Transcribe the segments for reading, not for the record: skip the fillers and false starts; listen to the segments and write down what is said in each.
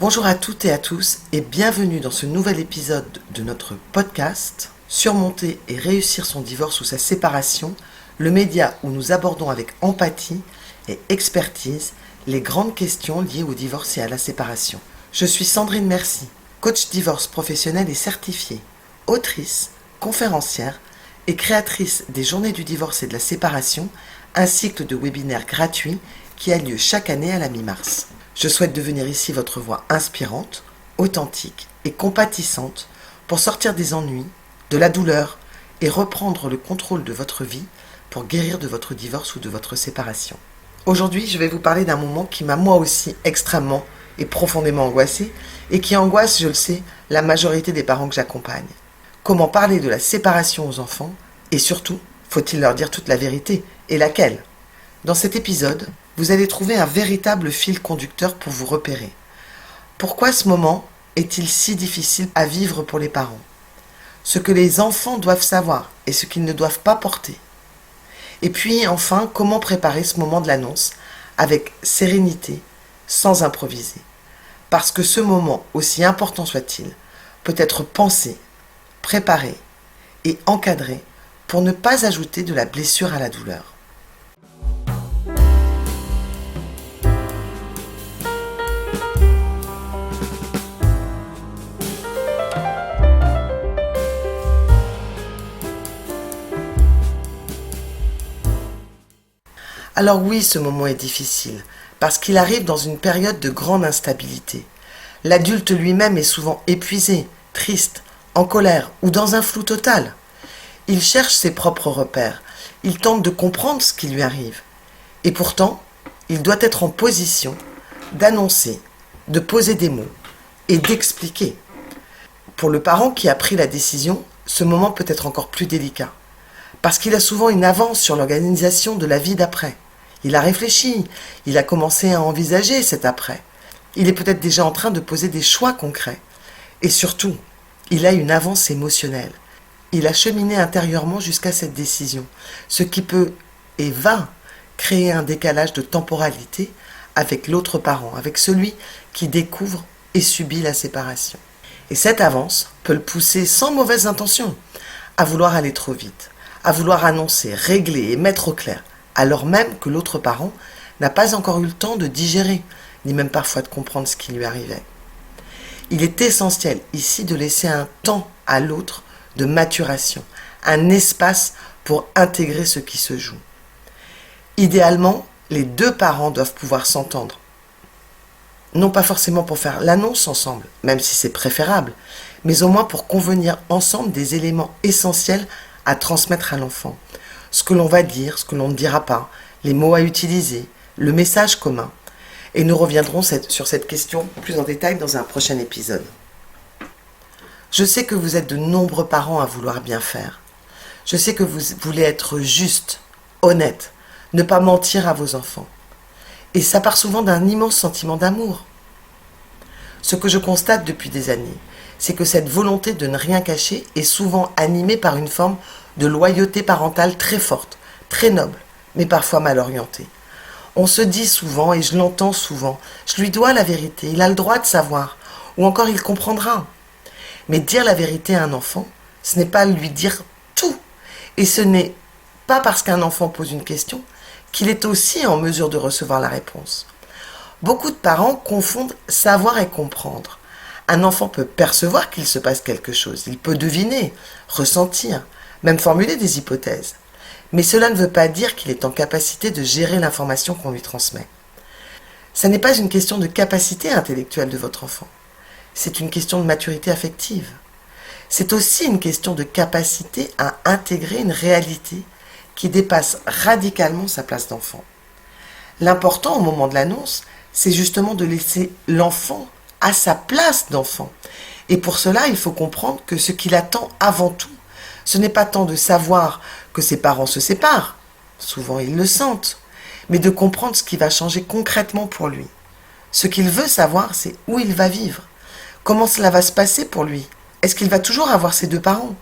Bonjour à toutes et à tous et bienvenue dans ce nouvel épisode de notre podcast Surmonter et réussir son divorce ou sa séparation, le média où nous abordons avec empathie et expertise les grandes questions liées au divorce et à la séparation. Je suis Sandrine Mercy, coach divorce professionnel et certifiée, autrice, conférencière et créatrice des Journées du divorce et de la séparation, un cycle de webinaires gratuits qui a lieu chaque année à la mi-mars. Je souhaite devenir ici votre voix inspirante, authentique et compatissante pour sortir des ennuis, de la douleur et reprendre le contrôle de votre vie pour guérir de votre divorce ou de votre séparation. Aujourd'hui, je vais vous parler d'un moment qui m'a moi aussi extrêmement et profondément angoissée et qui angoisse, je le sais, la majorité des parents que j'accompagne. Comment parler de la séparation aux enfants et surtout, faut-il leur dire toute la vérité et laquelle ? Dans cet épisode, vous allez trouver un véritable fil conducteur pour vous repérer. Pourquoi ce moment est-il si difficile à vivre pour les parents ? Ce que les enfants doivent savoir et ce qu'ils ne doivent pas porter. Et puis enfin, comment préparer ce moment de l'annonce avec sérénité, sans improviser. Parce que ce moment, aussi important soit-il, peut être pensé, préparé et encadré pour ne pas ajouter de la blessure à la douleur. Alors oui, ce moment est difficile, parce qu'il arrive dans une période de grande instabilité. L'adulte lui-même est souvent épuisé, triste, en colère ou dans un flou total. Il cherche ses propres repères, il tente de comprendre ce qui lui arrive. Et pourtant, il doit être en position d'annoncer, de poser des mots et d'expliquer. Pour le parent qui a pris la décision, ce moment peut être encore plus délicat, parce qu'il a souvent une avance sur l'organisation de la vie d'après. Il a réfléchi, il a commencé à envisager cet après. Il est peut-être déjà en train de poser des choix concrets. Et surtout, il a une avance émotionnelle. Il a cheminé intérieurement jusqu'à cette décision, ce qui peut et va créer un décalage de temporalité avec l'autre parent, avec celui qui découvre et subit la séparation. Et cette avance peut le pousser sans mauvaise intention à vouloir aller trop vite, à vouloir annoncer, régler et mettre au clair, alors même que l'autre parent n'a pas encore eu le temps de digérer, ni même parfois de comprendre ce qui lui arrivait. Il est essentiel ici de laisser un temps à l'autre de maturation, un espace pour intégrer ce qui se joue. Idéalement, les deux parents doivent pouvoir s'entendre. Non pas forcément pour faire l'annonce ensemble, même si c'est préférable, mais au moins pour convenir ensemble des éléments essentiels à transmettre à l'enfant. Ce que l'on va dire, ce que l'on ne dira pas, les mots à utiliser, le message commun. Et nous reviendrons sur cette question plus en détail dans un prochain épisode. Je sais que vous êtes de nombreux parents à vouloir bien faire. Je sais que vous voulez être juste, honnête, ne pas mentir à vos enfants. Et ça part souvent d'un immense sentiment d'amour. Ce que je constate depuis des années, c'est que cette volonté de ne rien cacher est souvent animée par une forme de loyauté parentale très forte, très noble, mais parfois mal orientée. On se dit souvent, et je l'entends souvent, je lui dois la vérité, il a le droit de savoir, ou encore il comprendra. Mais dire la vérité à un enfant, ce n'est pas lui dire tout. Et ce n'est pas parce qu'un enfant pose une question qu'il est aussi en mesure de recevoir la réponse. Beaucoup de parents confondent savoir et comprendre. Un enfant peut percevoir qu'il se passe quelque chose, il peut deviner, ressentir, même formuler des hypothèses. Mais cela ne veut pas dire qu'il est en capacité de gérer l'information qu'on lui transmet. Ça n'est pas une question de capacité intellectuelle de votre enfant. C'est une question de maturité affective. C'est aussi une question de capacité à intégrer une réalité qui dépasse radicalement sa place d'enfant. L'important au moment de l'annonce, c'est justement de laisser l'enfant à sa place d'enfant. Et pour cela, il faut comprendre que ce qu'il attend avant tout, ce n'est pas tant de savoir que ses parents se séparent, souvent ils le sentent, mais de comprendre ce qui va changer concrètement pour lui. Ce qu'il veut savoir, c'est où il va vivre, comment cela va se passer pour lui. Est-ce qu'il va toujours avoir ses deux parents ?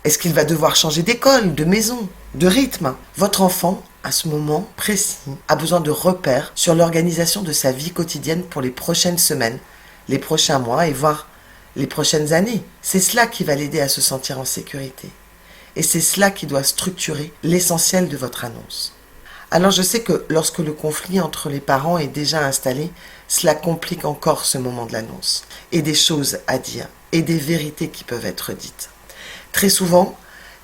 Est-ce qu'il va devoir changer d'école, de maison, de rythme ? Votre enfant, à ce moment précis, a besoin de repères sur l'organisation de sa vie quotidienne pour les prochaines semaines, les prochains mois et voire les prochaines années. C'est cela qui va l'aider à se sentir en sécurité. Et c'est cela qui doit structurer l'essentiel de votre annonce. Alors je sais que lorsque le conflit entre les parents est déjà installé, cela complique encore ce moment de l'annonce. Et des choses à dire, et des vérités qui peuvent être dites. Très souvent,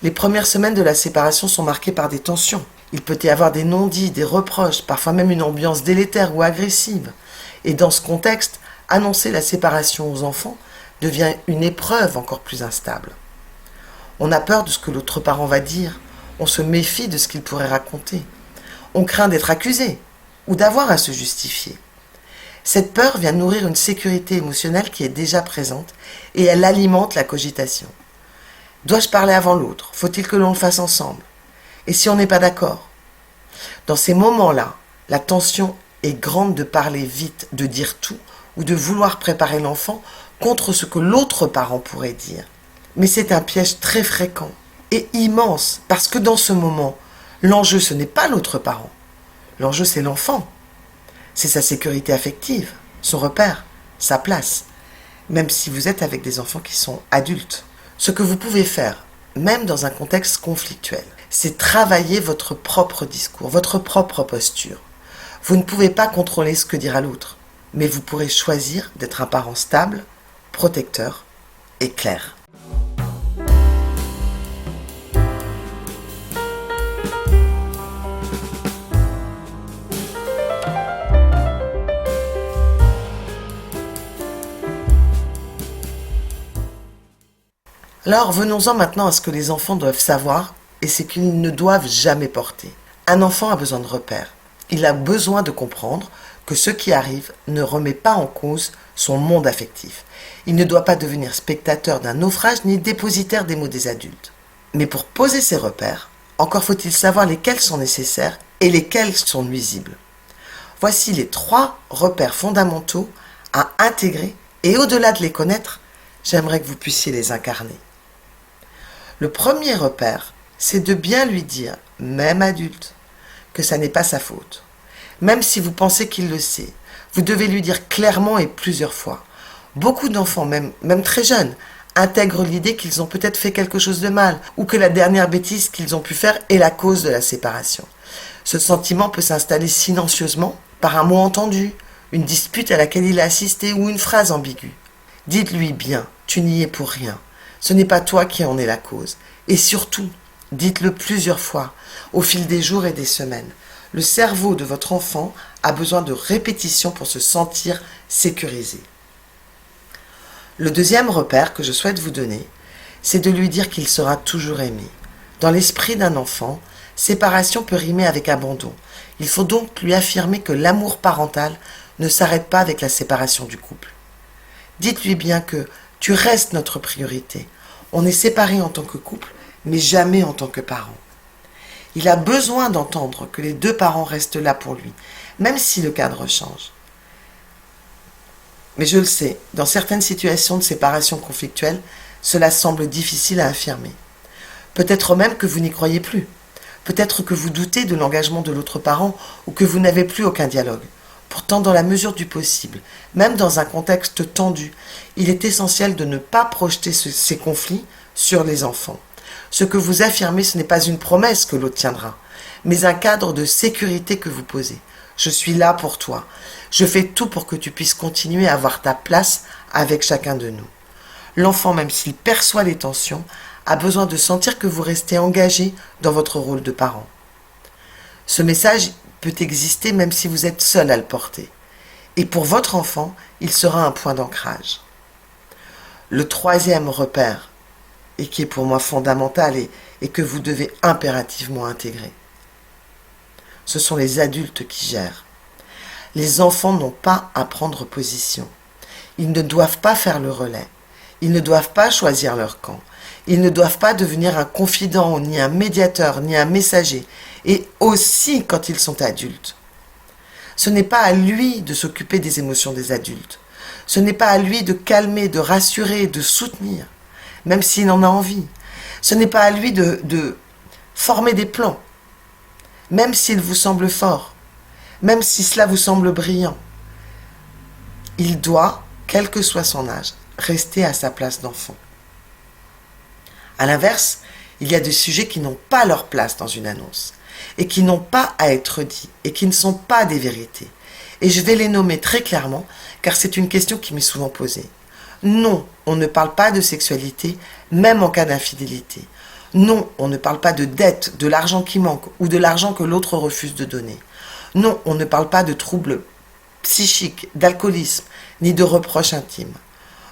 les premières semaines de la séparation sont marquées par des tensions. Il peut y avoir des non-dits, des reproches, parfois même une ambiance délétère ou agressive. Et dans ce contexte, annoncer la séparation aux enfants devient une épreuve encore plus instable. On a peur de ce que l'autre parent va dire, on se méfie de ce qu'il pourrait raconter. On craint d'être accusé ou d'avoir à se justifier. Cette peur vient nourrir une sécurité émotionnelle qui est déjà présente et elle alimente la cogitation. Dois-je parler avant l'autre? Faut-il que l'on le fasse ensemble? Et si on n'est pas d'accord? Dans ces moments-là, la tension est grande de parler vite, de dire tout ou de vouloir préparer l'enfant contre ce que l'autre parent pourrait dire. Mais c'est un piège très fréquent et immense parce que dans ce moment, l'enjeu ce n'est pas l'autre parent. L'enjeu c'est l'enfant. C'est sa sécurité affective, son repère, sa place, même si vous êtes avec des enfants qui sont adultes. Ce que vous pouvez faire, même dans un contexte conflictuel, c'est travailler votre propre discours, votre propre posture. Vous ne pouvez pas contrôler ce que dira l'autre, mais vous pourrez choisir d'être un parent stable, protecteur et clair. Alors venons-en maintenant à ce que les enfants doivent savoir, et c'est qu'ils ne doivent jamais porter. Un enfant a besoin de repères. Il a besoin de comprendre que ce qui arrive ne remet pas en cause son monde affectif. Il ne doit pas devenir spectateur d'un naufrage ni dépositaire des mots des adultes. Mais pour poser ces repères, encore faut-il savoir lesquels sont nécessaires et lesquels sont nuisibles. Voici les 3 repères fondamentaux à intégrer et au-delà de les connaître, j'aimerais que vous puissiez les incarner. Le premier repère, c'est de bien lui dire, même adulte, que ça n'est pas sa faute. Même si vous pensez qu'il le sait, vous devez lui dire clairement et plusieurs fois. Beaucoup d'enfants, même très jeunes, intègrent l'idée qu'ils ont peut-être fait quelque chose de mal ou que la dernière bêtise qu'ils ont pu faire est la cause de la séparation. Ce sentiment peut s'installer silencieusement par un mot entendu, une dispute à laquelle il a assisté ou une phrase ambiguë. Dites-lui bien, tu n'y es pour rien. Ce n'est pas toi qui en es la cause. Et surtout, dites-le plusieurs fois, au fil des jours et des semaines. Le cerveau de votre enfant a besoin de répétition pour se sentir sécurisé. Le deuxième repère que je souhaite vous donner, c'est de lui dire qu'il sera toujours aimé. Dans l'esprit d'un enfant, séparation peut rimer avec abandon. Il faut donc lui affirmer que l'amour parental ne s'arrête pas avec la séparation du couple. Dites-lui bien que tu restes notre priorité. On est séparés en tant que couple, mais jamais en tant que parents. Il a besoin d'entendre que les 2 parents restent là pour lui, même si le cadre change. Mais je le sais, dans certaines situations de séparation conflictuelle, cela semble difficile à affirmer. Peut-être même que vous n'y croyez plus. Peut-être que vous doutez de l'engagement de l'autre parent ou que vous n'avez plus aucun dialogue. Pourtant, dans la mesure du possible, même dans un contexte tendu, il est essentiel de ne pas projeter ces conflits sur les enfants. Ce que vous affirmez, ce n'est pas une promesse que l'autre tiendra, mais un cadre de sécurité que vous posez. Je suis là pour toi. Je fais tout pour que tu puisses continuer à avoir ta place avec chacun de nous. L'enfant, même s'il perçoit les tensions, a besoin de sentir que vous restez engagé dans votre rôle de parent. Ce message peut exister même si vous êtes seul à le porter. Et pour votre enfant, il sera un point d'ancrage. Le troisième repère, et qui est pour moi fondamental et que vous devez impérativement intégrer, ce sont les adultes qui gèrent. Les enfants n'ont pas à prendre position. Ils ne doivent pas faire le relais. Ils ne doivent pas choisir leur camp. Ils ne doivent pas devenir un confident, ni un médiateur, ni un messager. Et aussi quand ils sont adultes. Ce n'est pas à lui de s'occuper des émotions des adultes. Ce n'est pas à lui de calmer, de rassurer, de soutenir, même s'il en a envie. Ce n'est pas à lui de former des plans, même s'il vous semble fort, même si cela vous semble brillant. Il doit quel que soit son âge, rester à sa place d'enfant. À l'inverse, il y a des sujets qui n'ont pas leur place dans une annonce et qui n'ont pas à être dits et qui ne sont pas des vérités. Et je vais les nommer très clairement car c'est une question qui m'est souvent posée. Non, on ne parle pas de sexualité, même en cas d'infidélité. Non, on ne parle pas de dette, de l'argent qui manque ou de l'argent que l'autre refuse de donner. Non, on ne parle pas de troubles psychiques, d'alcoolisme, ni de reproches intimes.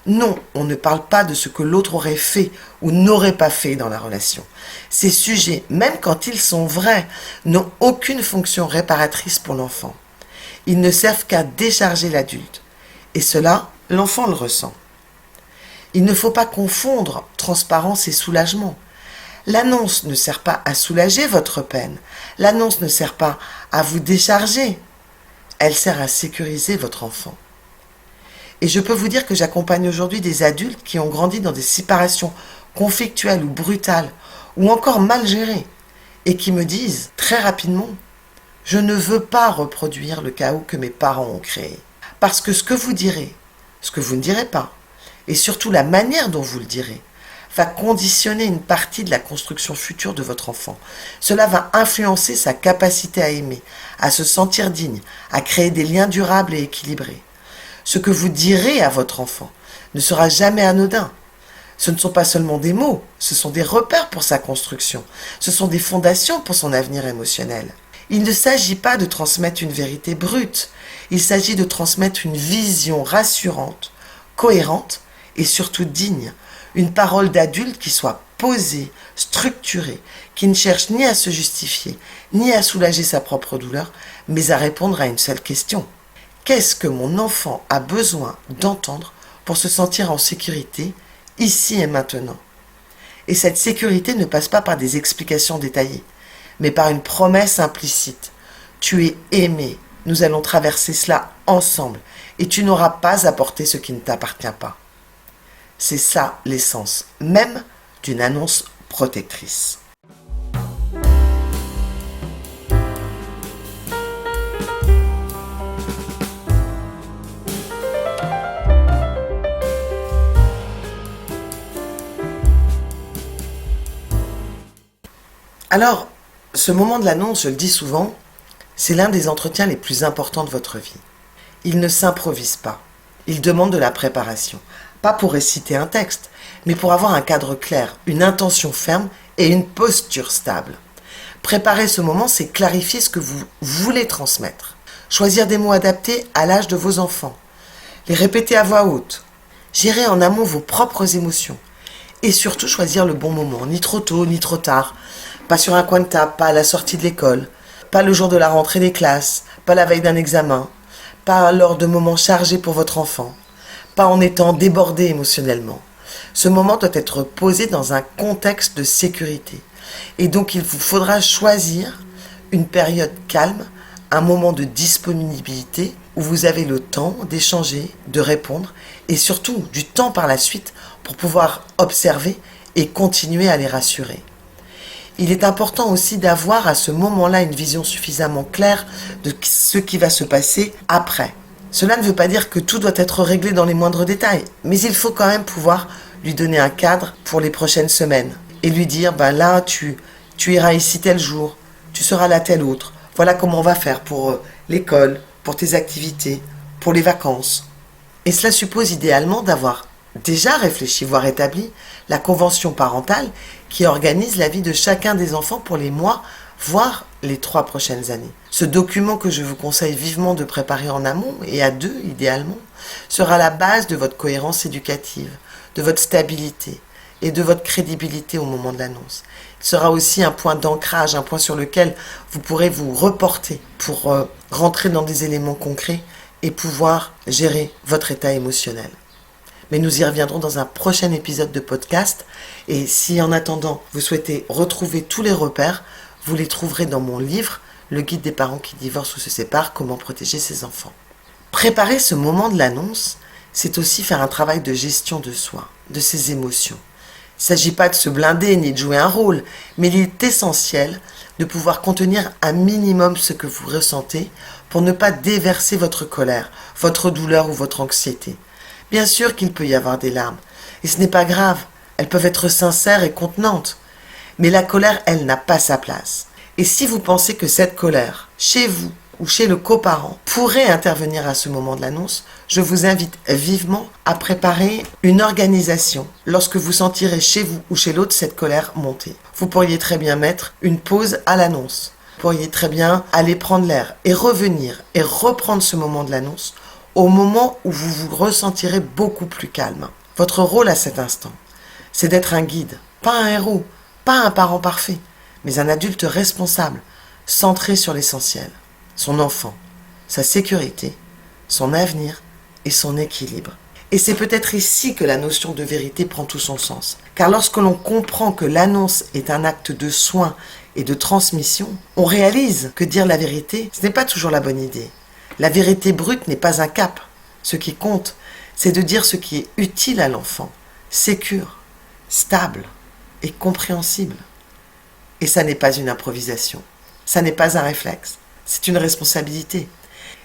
Non, on ne parle pas de ce que l'autre aurait fait ou n'aurait pas fait dans la relation. Ces sujets, même quand ils sont vrais, n'ont aucune fonction réparatrice pour l'enfant. Ils ne servent qu'à décharger l'adulte. Et cela, l'enfant le ressent. Il ne faut pas confondre transparence et soulagement. L'annonce ne sert pas à soulager votre peine. L'annonce ne sert pas à vous décharger. Elle sert à sécuriser votre enfant. Et je peux vous dire que j'accompagne aujourd'hui des adultes qui ont grandi dans des séparations conflictuelles ou brutales, ou encore mal gérées, et qui me disent très rapidement « Je ne veux pas reproduire le chaos que mes parents ont créé. Parce que ce que vous direz, ce que vous ne direz pas, et surtout la manière dont vous le direz, va conditionner une partie de la construction future de votre enfant. Cela va influencer sa capacité à aimer, à se sentir digne, à créer des liens durables et équilibrés. Ce que vous direz à votre enfant ne sera jamais anodin. Ce ne sont pas seulement des mots, ce sont des repères pour sa construction, ce sont des fondations pour son avenir émotionnel. Il ne s'agit pas de transmettre une vérité brute, il s'agit de transmettre une vision rassurante, cohérente et surtout digne, une parole d'adulte qui soit posée, structurée, qui ne cherche ni à se justifier, ni à soulager sa propre douleur, mais à répondre à une seule question. Qu'est-ce que mon enfant a besoin d'entendre pour se sentir en sécurité, ici et maintenant? Et cette sécurité ne passe pas par des explications détaillées, mais par une promesse implicite. Tu es aimé, nous allons traverser cela ensemble, et tu n'auras pas à porter ce qui ne t'appartient pas. C'est ça l'essence même d'une annonce protectrice. Alors, ce moment de l'annonce, je le dis souvent, c'est l'un des entretiens les plus importants de votre vie. Il ne s'improvise pas. Il demande de la préparation. Pas pour réciter un texte, mais pour avoir un cadre clair, une intention ferme et une posture stable. Préparer ce moment, c'est clarifier ce que vous voulez transmettre. Choisir des mots adaptés à l'âge de vos enfants. Les répéter à voix haute. Gérer en amont vos propres émotions. Et surtout choisir le bon moment, ni trop tôt, ni trop tard. Pas sur un coin de table, pas à la sortie de l'école, pas le jour de la rentrée des classes, pas la veille d'un examen, pas lors de moments chargés pour votre enfant, pas en étant débordé émotionnellement. Ce moment doit être posé dans un contexte de sécurité. Et donc il vous faudra choisir une période calme, un moment de disponibilité où vous avez le temps d'échanger, de répondre et surtout du temps par la suite pour pouvoir observer et continuer à les rassurer. Il est important aussi d'avoir à ce moment-là une vision suffisamment claire de ce qui va se passer après. Cela ne veut pas dire que tout doit être réglé dans les moindres détails, mais il faut quand même pouvoir lui donner un cadre pour les prochaines semaines et lui dire là tu iras ici tel jour, tu seras là tel autre, voilà comment on va faire pour l'école, pour tes activités, pour les vacances. Et cela suppose idéalement d'avoir déjà réfléchi, voire établi, la convention parentale qui organise la vie de chacun des enfants pour les mois, voire les 3 prochaines années. Ce document que je vous conseille vivement de préparer en amont, et à 2 idéalement, sera la base de votre cohérence éducative, de votre stabilité et de votre crédibilité au moment de l'annonce. Il sera aussi un point d'ancrage, un point sur lequel vous pourrez vous reporter pour rentrer dans des éléments concrets et pouvoir gérer votre état émotionnel. Mais nous y reviendrons dans un prochain épisode de podcast. Et si en attendant, vous souhaitez retrouver tous les repères, vous les trouverez dans mon livre, Le guide des parents qui divorcent ou se séparent, comment protéger ses enfants. Préparer ce moment de l'annonce, c'est aussi faire un travail de gestion de soi, de ses émotions. Il ne s'agit pas de se blinder ni de jouer un rôle, mais il est essentiel de pouvoir contenir un minimum ce que vous ressentez pour ne pas déverser votre colère, votre douleur ou votre anxiété, Bien sûr qu'il peut y avoir des larmes, et ce n'est pas grave, elles peuvent être sincères et contenantes. Mais la colère, elle, n'a pas sa place. Et si vous pensez que cette colère, chez vous ou chez le coparent, pourrait intervenir à ce moment de l'annonce, je vous invite vivement à préparer une organisation lorsque vous sentirez chez vous ou chez l'autre cette colère monter. Vous pourriez très bien mettre une pause à l'annonce. Vous pourriez très bien aller prendre l'air et revenir et reprendre ce moment de l'annonce au moment où vous vous ressentirez beaucoup plus calme. Votre rôle à cet instant, c'est d'être un guide, pas un héros, pas un parent parfait, mais un adulte responsable, centré sur l'essentiel, son enfant, sa sécurité, son avenir et son équilibre. Et c'est peut-être ici que la notion de vérité prend tout son sens. Car lorsque l'on comprend que l'annonce est un acte de soin et de transmission, on réalise que dire la vérité, ce n'est pas toujours la bonne idée. La vérité brute n'est pas un cap. Ce qui compte, c'est de dire ce qui est utile à l'enfant, sécure, stable et compréhensible. Et ça n'est pas une improvisation, ça n'est pas un réflexe, c'est une responsabilité.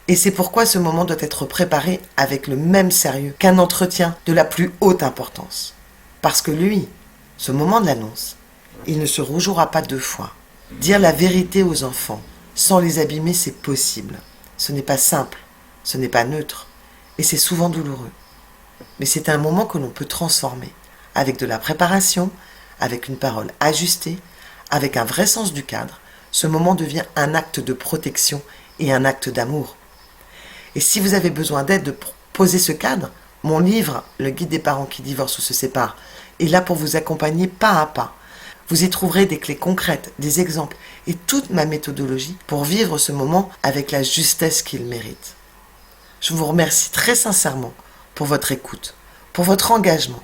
Et c'est pourquoi ce moment doit être préparé avec le même sérieux qu'un entretien de la plus haute importance. Parce que lui, ce moment de l'annonce, il ne se rejouera pas 2 fois. Dire la vérité aux enfants sans les abîmer, c'est possible. Ce n'est pas simple, ce n'est pas neutre, et c'est souvent douloureux. Mais c'est un moment que l'on peut transformer, avec de la préparation, avec une parole ajustée, avec un vrai sens du cadre. Ce moment devient un acte de protection et un acte d'amour. Et si vous avez besoin d'aide de poser ce cadre, mon livre, Le guide des parents qui divorcent ou se séparent, est là pour vous accompagner pas à pas. Vous y trouverez des clés concrètes, des exemples et toute ma méthodologie pour vivre ce moment avec la justesse qu'il mérite. Je vous remercie très sincèrement pour votre écoute, pour votre engagement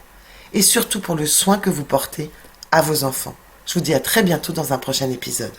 et surtout pour le soin que vous portez à vos enfants. Je vous dis à très bientôt dans un prochain épisode.